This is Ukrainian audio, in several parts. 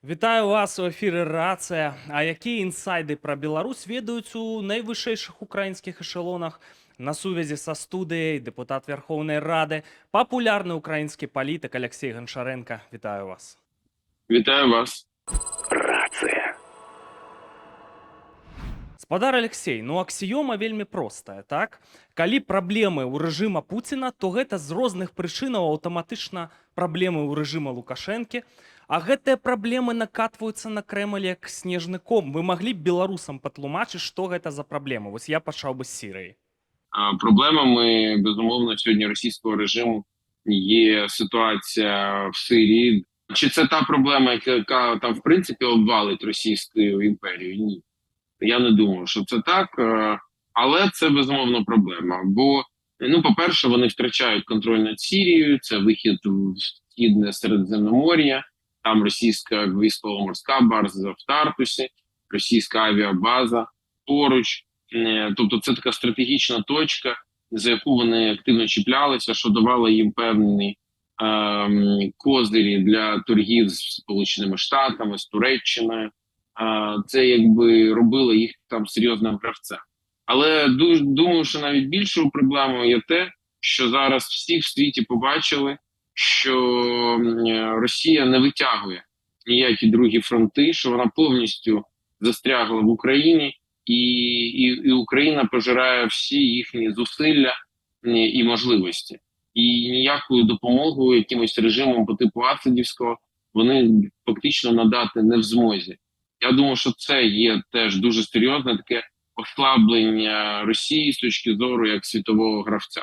Вітаю вас у ефірі Рація. А які інсайди про Білорусь ведаюць у найвышэйшых украінскіх эшелонах? На сувязі са студыяй депутат Верховнай Рады, папулярны украінскі палітык Алексей Гончаренко. Вітаю вас. Вітаю вас. Рацыя. Спадар Алексей, аксіёма вельмі простая, так? Калі праблемы ў рэжыма Пуціна, то гэта з розных прычынаў аўтаматычна праблемы ў рэжыма Лукашэнкі, а гэтыя праблемы накатваюцца на Крэмль як снежны ком. Вы маглі б беларусам патлумачыць, што гэта за праблема? Вось я пачаў бы з Сірыі. Проблемами, безумовно, сьогодні російського режиму є ситуація в Сирії. Чи це та проблема, яка там в принципі обвалить Російську імперію? Ні. Я не думаю, що це так, але це безумовно проблема. Бо, по-перше, вони втрачають контроль над Сірією, це вихід в Східне Середземномор'я, там російська військово-морська база в Тартусі, російська авіабаза поруч. Тобто це така стратегічна точка, за яку вони активно чіплялися, що давало їм певні козирі для торгів з Сполученими Штатами, з Туреччиною. Це якби робило їх там серйозним гравцем. Але думаю, що навіть більшою проблемою є те, що зараз всі в світі побачили, що Росія не витягує ніякі другі фронти, що вона повністю застрягла в Україні, і Україна пожирає всі їхні зусилля і можливості. І ніякою допомогою якимось режимом по типу Асадівського вони фактично надати не в змозі. Я думаю, що це є теж дуже серйозне таке ослаблення Росії з точки зору як світового гравця.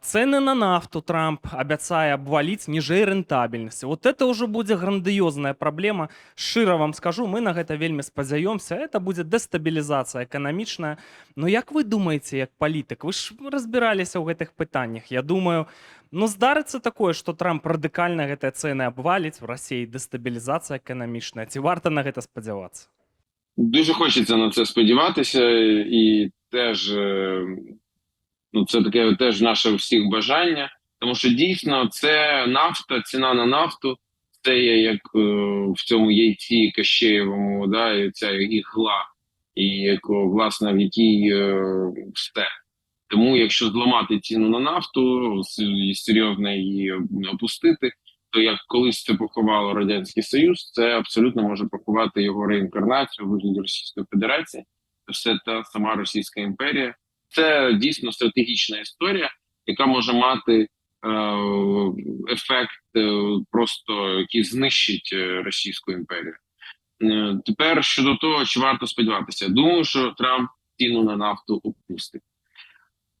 Цены на нафту Трамп абяцае абваліць ніжэй рэнтабельнасці. Вот это ўжо будзе грандыёзная праблема. Шчыра вам скажу, мы на гэта вельмі спадзяёмся. Это будзе дэстабілізацыя эканамічная. Но як вы думаеце, як палітык? Вы ж разбіраліся ў гэтых пытаннях. Я думаю, здарыцца такое, што Трамп радыкальна гэтыя цэны абваліць, в Расіі дэстабілізацыя эканамічная. Ці варта на гэта спадзявацца? Дуже хочеться на це сподіватися, і теж це таке теж наше всіх бажання, тому що дійсно це нафта, ціна на нафту, це є як в цьому яйці Кащеєвому, да, і ця ігла, і власне в якій все. Тому якщо зламати ціну на нафту і серйозно її опустити, то як колись це поховало Радянський Союз, це абсолютно може поховати його реінкарнацію в вигляді Російської Федерації. Це все та сама Російська імперія. Це дійсно стратегічна історія, яка може мати ефект просто, який знищить Російську імперію. Тепер щодо того, чи варто сподіватися. Думаю, що Трамп ціну на нафту опустить.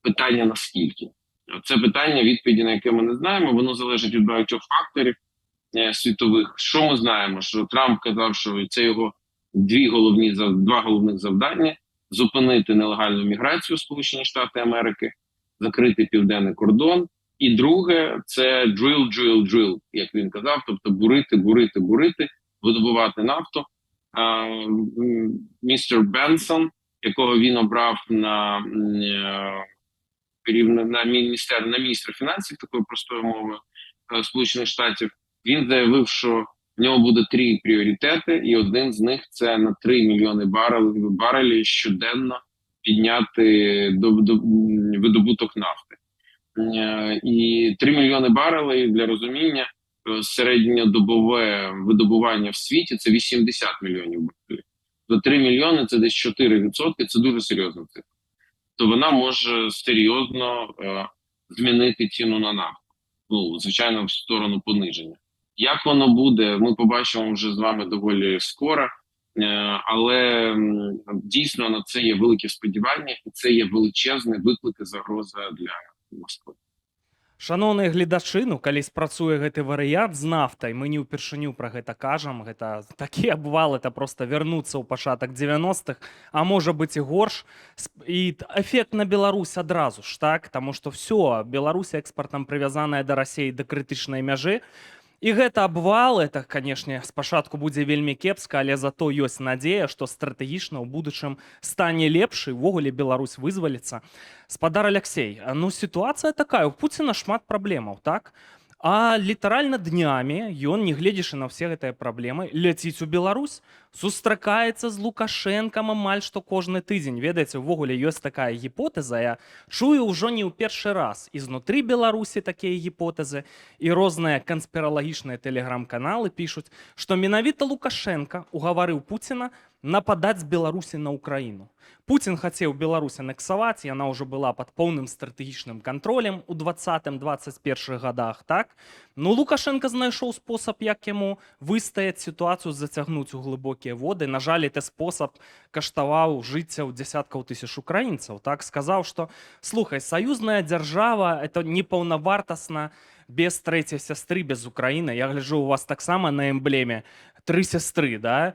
Питання наскільки? Це питання, відповіді на яке ми не знаємо, воно залежить від багатьох факторів світових. Що ми знаємо? Що Трамп казав, що це його два головних завдання: зупинити нелегальну міграцію в Сполучені Штати Америки, закрити південний кордон. І друге – це drill, як він казав, тобто бурити, видобувати нафту. Містер Бенсон, якого він обрав на міністра фінансів, такою простою мовою Сполучених Штатів, він заявив, що в нього буде 3 пріоритети, і один з них – це на 3 мільйони барелів щоденно підняти видобуток нафти. І 3 мільйони барелей, для розуміння, середньодобове видобування в світі – це 80 мільйонів барелів. До 3 мільйони – це десь 4%, це дуже серйозна цифра. То вона може серйозно змінити ціну на нафту. Звичайно, в сторону пониження. Як воно буде, ми побачимо вже з вами доволі скоро, але дійсно на це є великі сподівання, і це є величезний виклик і загроза для Москви. Шановныя гледачы, калі спрацуе гэты варыянт з нафтай, мы не ўпершыню пра гэта кажам, гэта такі абвал, это просто вярнуцца ў пачатак 90-х, а можа быць і горш. І эфект на Беларусь адразу ж, так? Таму што все, Беларусь экспартам прывязаная да Расіі да крытычнай мяжы. І гэта абвал, это, канешне, спачатку будзе вельмі кепска, але зато ёсць надзея, што стратэгічна ў будучым стане лепш і ўвогуле Беларусь вызваліцца. Спадар Алексей, сітуацыя такая, у Пуціна шмат праблемаў, так? А літаральна днямі ён, нягледзячы на ўсе гэтыя праблемы, ляціць у Беларусь, сустракаецца з Лукашэнкам амаль што кожны тыдзень. Ведаеце, увогуле ёсць такая гіпотэза, я чую ўжо не ў першы раз. І знутры Беларусі такія гіпотэзы, і розныя канспіралагічныя тэлеграм-каналы пішуць, што менавіта Лукашенка угаварыў Пуціна нападаць з Беларусі на Украіну. Пуцін хацеў Беларусь анексаваць, яна ўжо была пад поўным стратэгічным кантролем у 20-21 годах, так? Ну, Лукашенко знайшоў спосаб, як яму выстаяць сітуацыю, зацягнуць у глыбокія воды. На жаль, гэты спосаб каштаваў жыццяў дзясяткаў тысяч украінцаў, так? Сказаў, што, слухай, саюзная дзяржава – это непаўнавартасна без трэцяй сястры, без Украіны. Я гляджу, у вас таксама на эмблеме 3 сястры, да?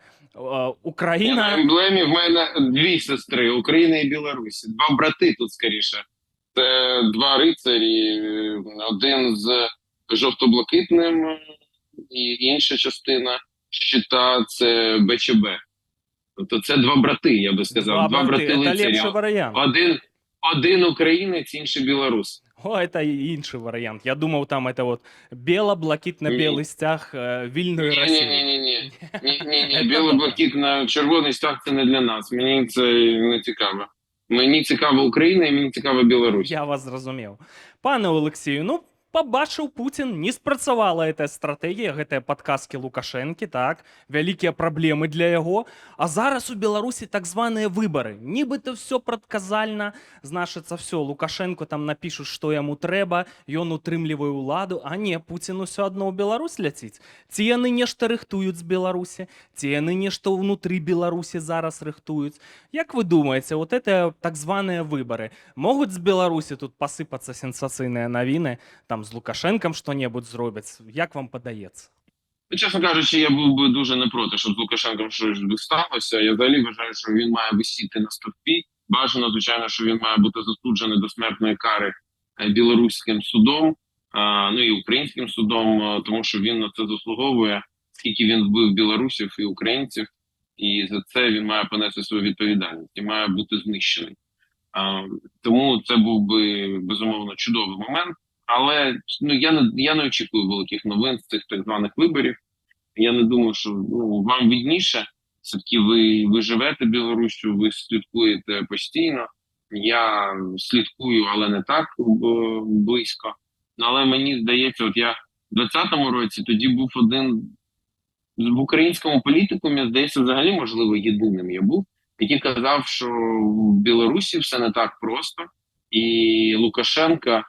Україна... На емблемі в мене 2 сестри, Україна і Білорусь. 2 брати тут, скоріше. Це 2 рицарі, один з жовто-блакитним, і інша частина щита – це БЧБ. Тобто це 2 брати, я би сказав. 2 брати це лицарі. лепший варіант. Один українець, інший білорус. О, це інший варіант. Я думав, там це от біло-блакитно-білий стяг вільної Росії. Ні. Біло-блакитно-червоний стяг – це не для нас. Мені це не цікаво. Мені цікава Україна і мені цікава Білорусь. Я вас зрозумів. Пане Олексію, ну, побачыў Пуцін, не спрацавала гэтая стратэгія, гэтыя падказкі Лукашэнкі, так, вялікія праблемы для яго. А зараз у Беларусі так званыя выбары. Нібыта ўсё прадказальна, значыцца всё, Лукашэнку там напішуць, што яму трэба, ён утрымлівае ўладу, а не, Пуцін усё адно ў Беларусь ляціць. Ці яны нешта рыхтуюць з Беларусі, ці яны нешта ўнутры Беларусі зараз рыхтуюць. Як вы думаеце, вот это так званыя выбары, могуць з Беларусі тут пасыпацца сенсацыйныя навіны, там з Лукашенком що-небудь зробять? Як вам подається? Чесно кажучи, я був би дуже не проти, щоб з Лукашенком щось сталося. Я взагалі вважаю, що він має висіти на стовпі. Бажано, звичайно, що він має бути засуджений до смертної кари білоруським судом, ну і українським судом, тому що він на це заслуговує, скільки він вбив білорусів і українців, і за це він має понести свою відповідальність і має бути знищений. Тому це був би, безумовно, чудовий момент. Але ну, я не очікую великих новин з цих так званих виборів. Я не думаю, що вам відніше. Все-таки ви живете Білоруссю, ви слідкуєте постійно. Я слідкую, але не так близько. Але мені здається, от я в 2020 році тоді був один в українському політикумі, здається, взагалі, можливо, єдиним я був, який казав, що в Білорусі все не так просто, і Лукашенка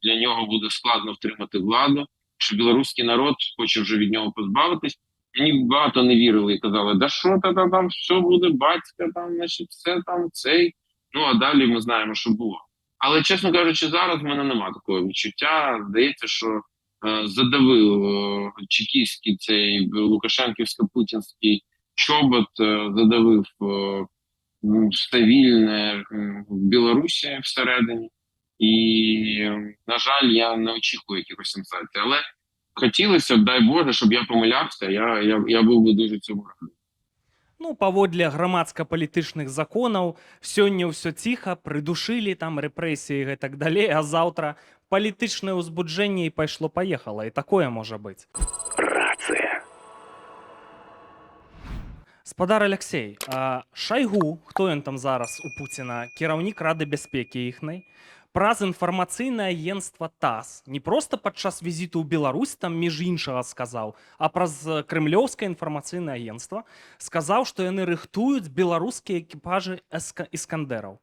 для нього буде складно втримати владу, що білоруський народ хоче вже від нього позбавитись. Мені багато не вірили і казали, да що там, все буде, батька, там, значить, все там, цей. Ну, а далі ми знаємо, що було. Але, чесно кажучи, зараз в мене немає такого відчуття. Здається, що задавив чекістський цей лукашенківсько-путінський чобот, задавив все вільне в Білорусі всередині. І, на жаль, я не очікую якихось сенсацій. Але хотілося б, дай Боже, щоб я помилявся, я був би дуже цьому радий. Ну, паводле грамадска-палітычных законаў, сёння ўсё ціха, прыдушылі там рэпрэсіі і так далей, а заўтра палітычнае ўзбуджэнне і пайшло-паехала, і такое можа быць. Рацыя. Спадар Алексей, Шайгу, хто ён там зараз у Пуціна, кіраўнік Рады бяспекі іхнай, праз інфармацыйнае агенцтва ТАСС не проста падчас візіту ў Беларусь там між іншага сказаў, а праз крэмлёўскае інфармацыйнае агенцтва сказаў, што яны рыхтуюць беларускія экіпажы іскандэраў.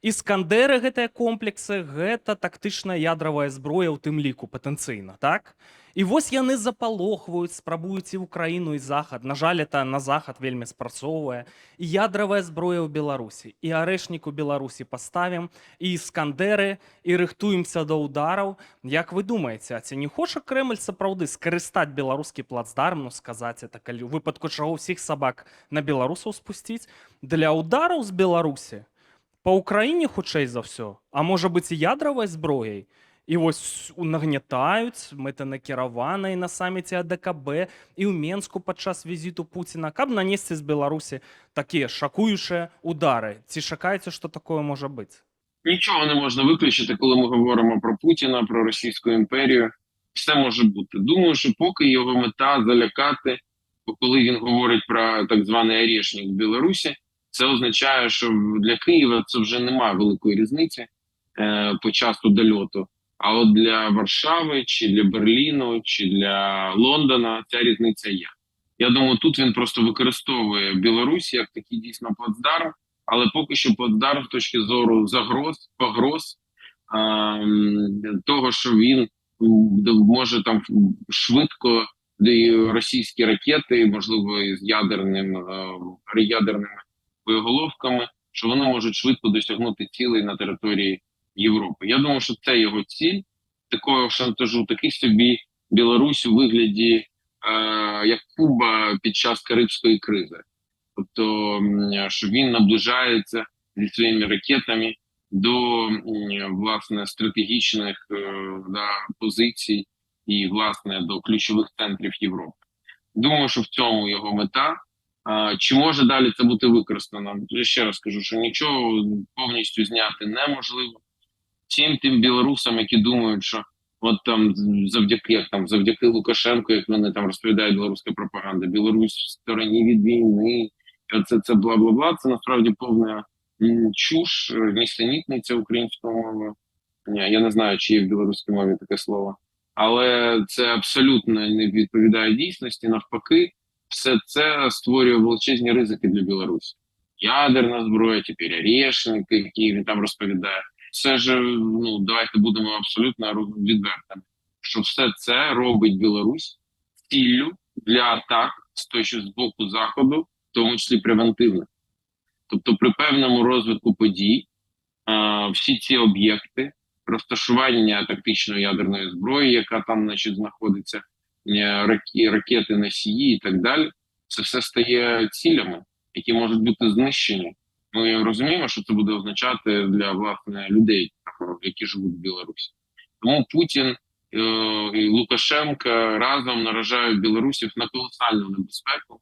Іскандэры, гэтыя комплексы, гэта тактычная ядравая зброя ў тым ліку патэнцыйна, так? І вось яны запалохваюць, спрабуюць і Украіну, і Захад. На жаль, это на Захад вельмі спрацоўвае. І ядравая зброя ў Беларусі, і арэшнік у Беларусі паставім, і іскандэры, і рыхтуемся да ўдараў. Як вы думаеце, а ці не хоча Крэмль сапраўды скарыстаць беларускі плацдарм, ну сказаць это, калі ў выпадку чаго ўсіх сабак на беларусаў спусціць, для ўдараў з Беларусі? Па Ўкраіне хутчэй за ўсё, а можа быць і ядравай зброяй. І вось нагнятаюць мэтанакіравана і на саміце АДКБ, і ў Менску падчас візіту Пуціна, каб нанесці з Беларусі такія шакуючыя удары. Ці шакаеце, што такое можа быць? Нічого не можна виключити, коли ми говоримо про Путіна, про Російську імперію. Все може бути. Думаю, що поки його мета залякати, бо коли він говорить про так званий Орешник в Білорусі, це означає, що для Києва це вже немає великої різниці по часу дольоту. А от для Варшави, чи для Берліну, чи для Лондона ця різниця є. Я думаю, тут він просто використовує Білорусь як такий дійсно плацдарм, але поки що плацдарм з точки зору погроз, того, що він може там швидко російські ракети, можливо, з ядерними боєголовками, що вони можуть швидко досягнути цілей на території Європи. Я думаю, що це його ціль такого шантажу, такий собі Білорусь у вигляді як Куба під час Карибської кризи. Тобто, що він наближається зі своїми ракетами до власне стратегічних позицій і власне до ключових центрів Європи. Думаю, що в цьому його мета. Чи може далі це бути використано? Я ще раз кажу, що нічого повністю зняти неможливо. Всім тим білорусам, які думають, що от там завдяки Лукашенку, як вони там розповідають білоруська пропаганда, Білорусь в стороні від війни, це бла-бла-бла, це насправді повна чуш, нісенітниця українською мовою. Я не знаю, чи є в білоруській мові таке слово. Але це абсолютно не відповідає дійсності. Навпаки, все це створює величезні ризики для Білорусі. Ядерна зброя, тепер Орешник, який він там розповідає. Це ж, давайте будемо абсолютно відвертими, що все це робить Білорусь ціллю для атак з боку Заходу, в тому числі превентивних. Тобто при певному розвитку подій всі ці об'єкти, розташування тактичної ядерної зброї, яка там, значить, знаходиться, ракети, носії і так далі, це все стає цілями, які можуть бути знищені. Ми розуміємо, що це буде означати для, власне, людей, які живуть в Білорусі. Тому Путін і Лукашенко разом наражають білорусів на колосальну небезпеку.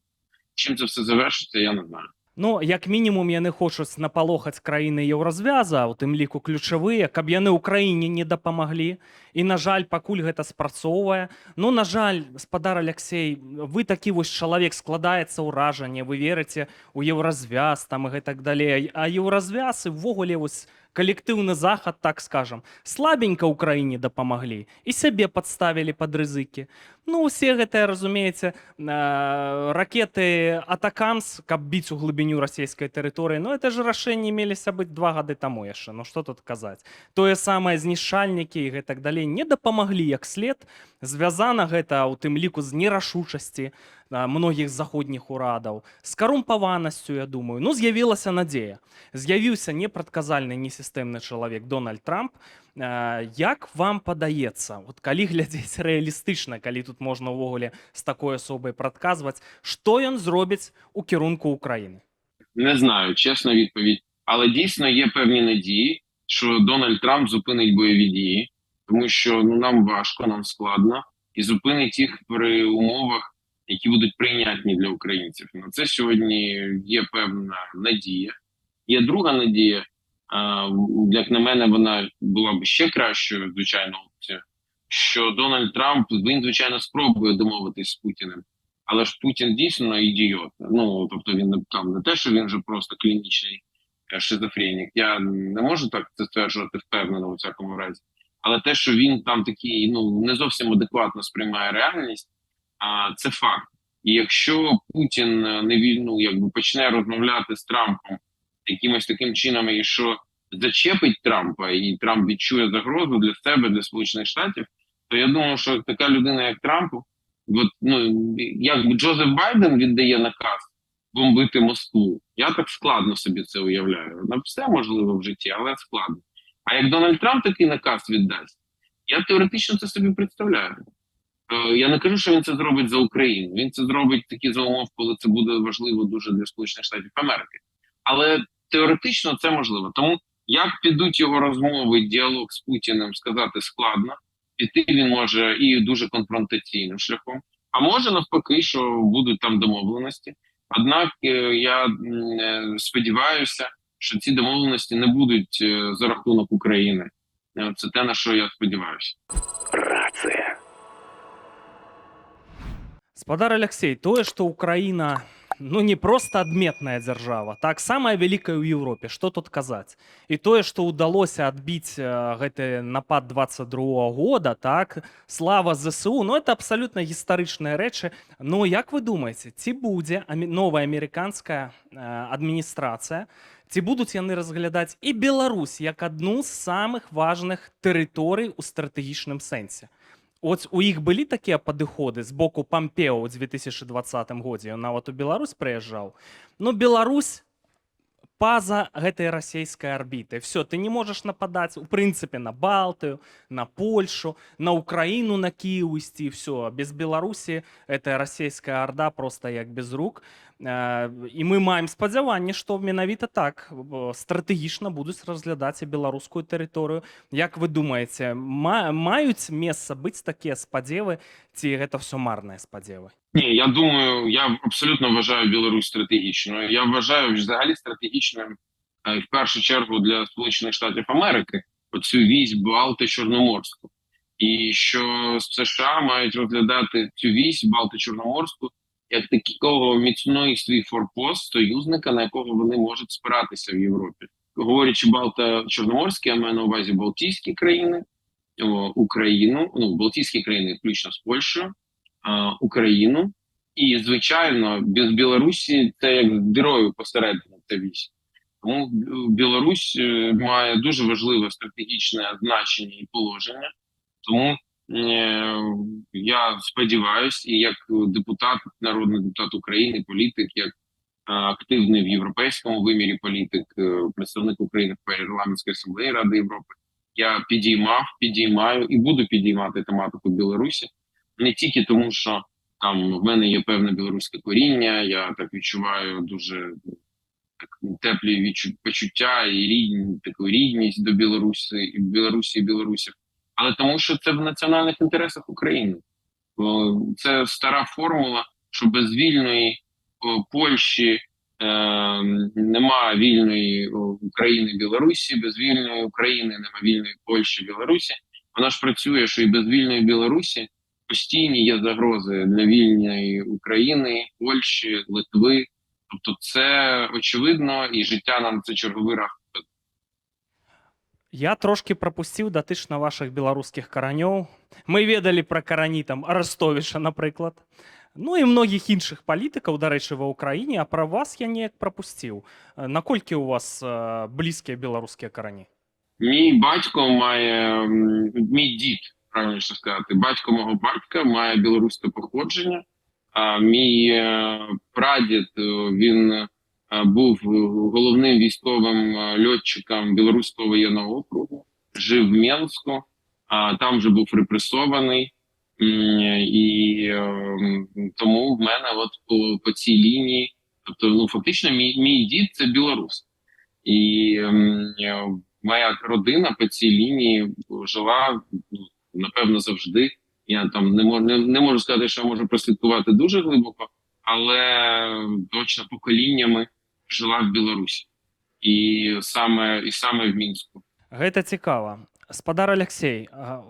Чим це все завершиться, я не знаю. Ну, як мінімум, яны хочуць напалохаць краіны еўразвяза, у тым ліку ключавыя, каб яны ўкраіне не дапамаглі. І, на жаль, пакуль гэта спрацоўвае. Ну, на жаль, спадар Алексей, вы такі вось чалавек, складаецца ўражанне, вы верыце ў еўразвяз там і гэтак далей. А еўразвяз і ўвогуле вось калектыўны захад, так скажам, слабенька ўкраіне дапамаглі і сябе падставілі пад рызыкі. Ну, усе гэтыя, разумееце, ракеты «Атакамс», каб біць у глыбіню расійскай тэрыторыі, ну, это ж рашэнне меліся быць 2 гады таму яшчэ, ну, што тут казаць. Тое самае знішчальнікі і гэтак далей не дапамаглі як след. Звязана гэта, у тым ліку, з нерашучасці многіх заходніх урадаў, з карумпаванасцю, я думаю. Ну, з'явілася надзея. З'явіўся непрадказальны, несістэмны чалавек Дональд Трамп. Як вам падаецца, от калі глядзець рэалістычна, калі тут можна ўвогуле з такой асобай прадказваць, што ён зробіць у кірунку Украіны? Не знаю, чесна відповідь. Але дійсно є певні надії, що Дональд Трамп зупинить бойові дії, тому що нам важко, нам складно, і зупинить їх при умовах, які будуть прийнятні для українців. На це сьогодні є певна надія. Є друга надія, як на мене, вона була б ще кращою, звичайно, опцією, що Дональд Трамп, він, звичайно, спробує домовитись з Путіним, але ж Путін дійсно ідіот. Ну, тобто він там не те, що він же просто клінічний шизофренік. Я не можу так це стверджувати впевнено у всякому разі. Але те, що він там такий, не зовсім адекватно сприймає реальність, це факт. І якщо Путін почне розмовляти з Трампом якимось таким чином, і що зачепить Трампа, і Трамп відчує загрозу для себе, для Сполучених Штатів, то я думаю, що така людина, як Трамп, як Джозеф Байден віддає наказ бомбити Москву, я так складно собі це уявляю. На все можливо в житті, але складно. А як Дональд Трамп такий наказ віддасть, я теоретично це собі представляю. Я не кажу, що він це зробить за Україну. Він це зробить такі за умов, коли це буде важливо дуже для Сполучених Штатів Америки. Але теоретично це можливо. Тому як підуть його розмови, діалог з Путіним, сказати складно. Піти він може і дуже конфронтаційним шляхом. А може навпаки, що будуть там домовленості. Однак я сподіваюся, що ці домовленості не будуть за рахунок України. Це те, на що я сподіваюся. Рація. Спадар Алексей, тое, што Украіна ну не просто адметная дзяржава, так самая вялікая ў Еўропе, што тут казаць. І тое, што ўдалося адбіць гэты напад 22 года, так, слава ЗСУ, ну это абсалютна гістарычныя рэчы. Ну як вы думаеце, ці будзе новая амерыканская адміністрацыя, ці будуць яны разглядаць і Беларусь як адну з самых важных тэрыторый у стратэгічным сэнсе? От у іх былі такія падыходы з боку Пампео ў 2020 годзе, ён нават у Беларусь прыязджаў. Ну Беларусь па-за гэтай расійскай арбітай. Все, ты не можаш нападаць, у прынцыпе, на Балтыю, на Польшу, на Украіну, на Кіеў ісці, все. Без Беларусі гэтая расійская арда проста як без рук. І мы маем спадзяванне, што менавіта так стратэгічна будуць разглядаць і беларускую тэрыторыю. Як вы думаеце, маюць месца быць такія спадзевы, ці гэта все марныя спадзевы? Ні, я думаю, я абсолютно вважаю Білорусь стратегічною. Я вважаю взагалі стратегічним в першу чергу для Сполучених Штатів Америки оцю вісь Балти-Чорноморську. І що США мають розглядати цю вісь Балти-Чорноморську як такого міцної свій форпост, союзника, на якого вони можуть спиратися в Європі. Говорячи Балто-Чорноморське, я маю на увазі Балтійські країни, Україну, ну, Балтійські країни, включно з Польщею, Україну. І, звичайно, без Білорусі це як дірою посередині ця вісь. Тому Білорусь має дуже важливе стратегічне значення і положення. Тому я сподіваюся, і як депутат, народний депутат України, політик, як активний в європейському вимірі політик, представник України в Парламентській асамблеї Ради Європи, я підіймаю і буду підіймати тематику Білорусі. Не тільки тому, що там в мене є певне білоруське коріння, я так відчуваю дуже теплі почуття і таку рідність до Білорусі і білорусів, але тому, що це в національних інтересах України. Це стара формула, що без вільної Польщі немає вільної України Білорусі, без вільної України немає вільної Польщі Білорусі. Вона ж працює, що і без вільної Білорусі постійні є загрози для вільної України, Польщі, Литви. Тобто це очевидно, і життя нам це черговий раз. Я трошки пропусціў датычна вашых беларускіх каранёў. Мы ведалі пра карані там Арестовича, напрыклад. Ну і многіх іншых палітыкаў, дарэчы, ва ўкраіне, а пра вас я неяк прапусціў. Наколькі у вас блізкія беларускія карані? Мій батько має, мій дід, правильніше сказати, батько мого батька має білоруське походження. А мій прадід, він був головним військовим льотчиком Білоруського воєнного округу, жив в Менську, а там вже був репресований. І тому в мене от по цій лінії, тобто, ну, фактично, мій дід – це білорус. І моя родина по цій лінії жила, напевно, завжди. Я там не можу сказати, що я можу прослідкувати дуже глибоко, але точно поколіннями жила в Білорусі. І саме в Мінську. Гэта цікава. Спадар Алексей,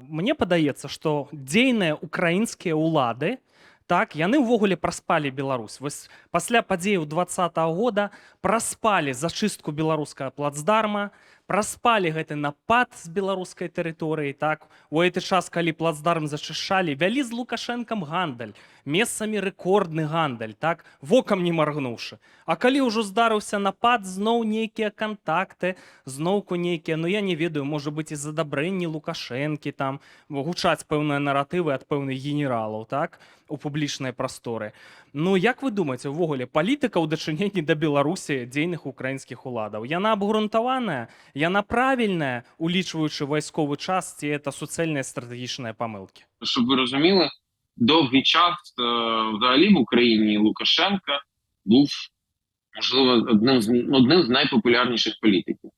мне падаецца, што дзейныя украінскія ўлады, так, яны ўвогуле праспалі Беларусь. Вось пасля падзеяў 20-го года праспалі зачыстку беларускага плацдарма, праспалі гэты напад з беларускай тэрыторыі, так. У гэты час, калі плацдарм зачышчалі, вялі з Лукашэнкам гандаль, месцамі рэкордны гандаль, так, вокам не маргнуўшы. А калі ўжо здарыўся напад, зноў нейкія кантакты, зноўку нейкія, ну я не ведаю, можа быць, і задабрэнні Лукашэнкі, там, гучаць пэўныя наратывы ад пэўных генералаў, так, у публічнай прасторы. Ну, як вы думаеце, увогуле, палітыка ў дачыненні да Беларусі дзейных украінскіх уладаў? Яна абгрунтаваная? Яна правільная, улічваючы вайсковы час, ці это суцэльныя стратэгічныя памылкі? Щоб ви розуміли, довгий час взагалі в Україні Лукашенко був, можливо, одним з найпопулярніших політиків.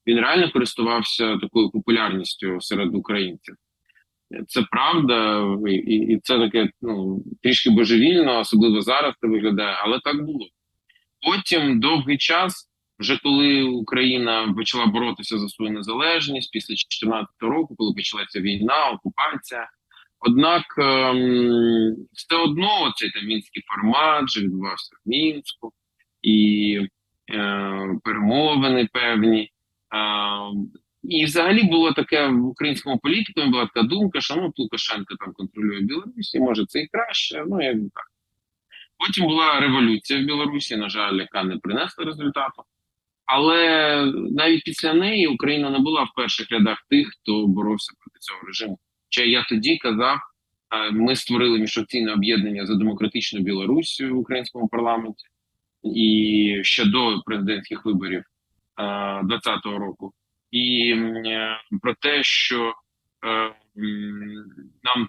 Він реально користувався такою популярністю серед українців. Це правда, і це таке, ну, трішки божевільно, особливо зараз це виглядає, але так було. Потім довгий час Вже коли Україна почала боротися за свою незалежність після 2014 року, коли почалася війна, окупація. Однак все одно цей там мінський формат же відбувався в Мінську, і перемовини певні. І взагалі було таке в українському політику, була така думка, що ну Лукашенко там контролює Білорусь, і може це і краще, ну як так. Потім була революція в Білорусі, на жаль, яка не принесла результату. Але навіть після неї Україна не була в перших рядах тих, хто боровся проти цього режиму. Чи я тоді казав, ми створили міжфракційне об'єднання за демократичну Білорусь в українському парламенті і ще до президентських виборів 2020 року. І про те, що нам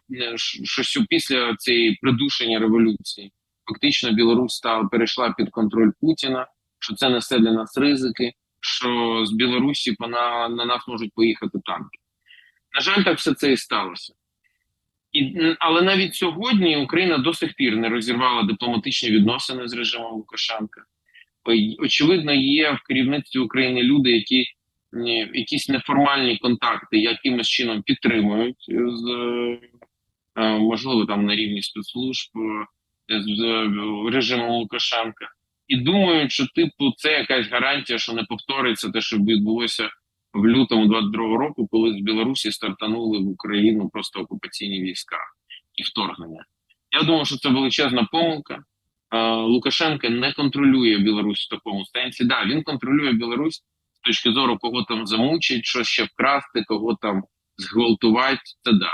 щось після цієї придушення революції фактично Білорусь перейшла під контроль Путіна, що це несе для нас ризики, що з Білорусі на нас можуть поїхати танки. На жаль, так все це і сталося. Але навіть сьогодні Україна до сих пір не розірвала дипломатичні відносини з режимом Лукашенка. Очевидно, є в керівництві України люди, які якісь неформальні контакти якимось чином підтримують, можливо, там на рівні спецслужб з режимом Лукашенка. І думають, що типу це якась гарантія, що не повториться те, що відбулося в лютому 22-го року, коли з Білорусі стартанули в Україну просто окупаційні війська і вторгнення. Я думаю, що це величезна помилка. Лукашенко не контролює Білорусь в такому сенсі. Да, він контролює Білорусь з точки зору, кого там замучить, що ще вкрасти, кого там зґвалтувати, це да.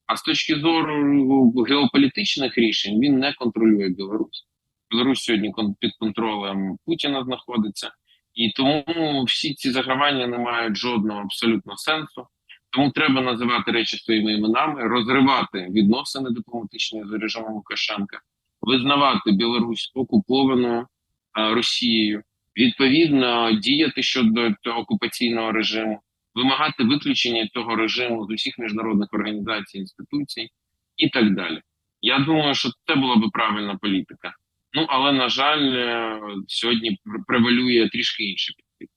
А з точки зору геополітичних рішень він не контролює Білорусь. Білорусь сьогодні під контролем Путіна знаходиться, і тому всі ці загравання не мають жодного абсолютно сенсу. Тому треба називати речі своїми іменами, розривати відносини дипломатичні з режимом Лукашенка, визнавати Білорусь окупованою Росією, відповідно діяти щодо окупаційного режиму, вимагати виключення того режиму з усіх міжнародних організацій, інституцій і так далі. Я думаю, що це була би правильна політика. Ну, але, на жаль, сьогодні превалює трішки інший підхід.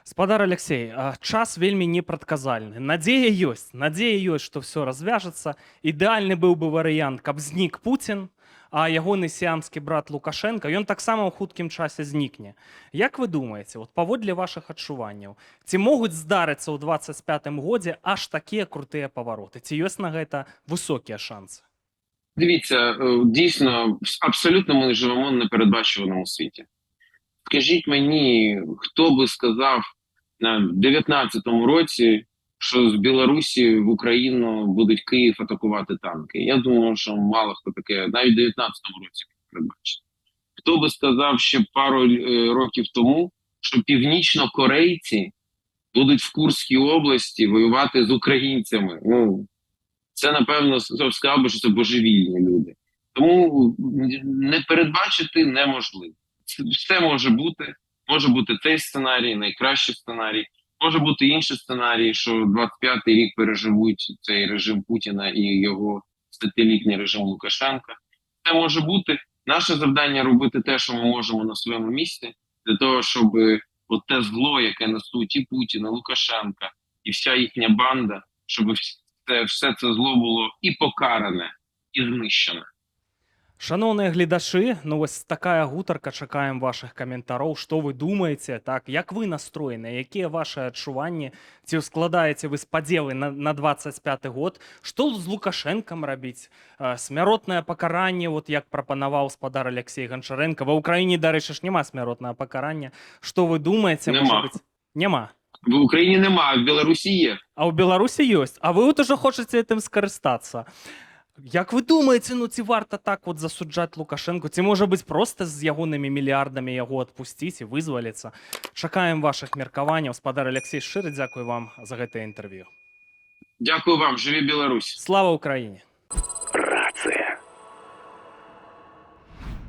Спадар Алексей, час вельмі непрадказальны. Надзея ёсць, што все развяжется. Ідэальны быў бы варыянт, каб знік Путін, а ягоны сіамскі брат Лукашенко, ён таксама ў хуткім часе знікне. Як вы думаеце, вот паводле вашых адчуванняў, ці могуць здарыцца ў 25-м годзе аж такія крутыя павароты? Ці ёсць на гэта высокія шансы? Дивіться, дійсно, абсолютно ми живемо в непередбачуваному світі. Скажіть мені, хто би сказав на 19-му році, що з Білорусі в Україну будуть Київ атакувати танки? Я думаю, що мало хто таке, навіть в 19-му році передбачить. Хто би сказав ще пару років тому, що північнокорейці будуть в Курській області воювати з українцями? Ну, це, напевно, сказав би, що це божевільні люди. Тому не передбачити неможливо. Все може бути. Може бути цей сценарій, найкращий сценарій. Може бути інший сценарій, що 25-й рік переживуть цей режим Путіна і його статилітній режим Лукашенка. Це може бути. Наше завдання робити те, що ми можемо на своєму місці, для того, щоб от те зло, яке несуть і Путін, і Лукашенка, і вся їхня банда, щоб все це зло було і покаране, і знищене. Шановныя гледачы, ну вось такая гутарка, чакаем вашых каментароў, што вы думаеце, так, як вы настроены, якія вашы адчуванні, ці складаеце вы спадзевы на 25 год, што з Лукашэнкам рабіць, смяротнае пакаранне, вот як прапанаваў спадар Алексей Гончаренко, ва ўкраіне, дарэчы ж, няма смяротнае пакарання, што вы думаеце? Нема. Няма. В Україні нема, а в Білорусі є. А ў Беларусі ёсць, а вы вот ужо хочаце гэтым скарыстацца. Як вы думаеце, ну ці варта так вот засуджаць Лукашенко? Ці можа быць проста з ягонымі мільярдамі яго адпусціць і вызваліцца? Чакаем вашых меркаванняў. Спадар Алексей, шчыра дзякуй вам за гэтае інтэрв'ю. Дякую вам, живі Білорусь. Слава Україні!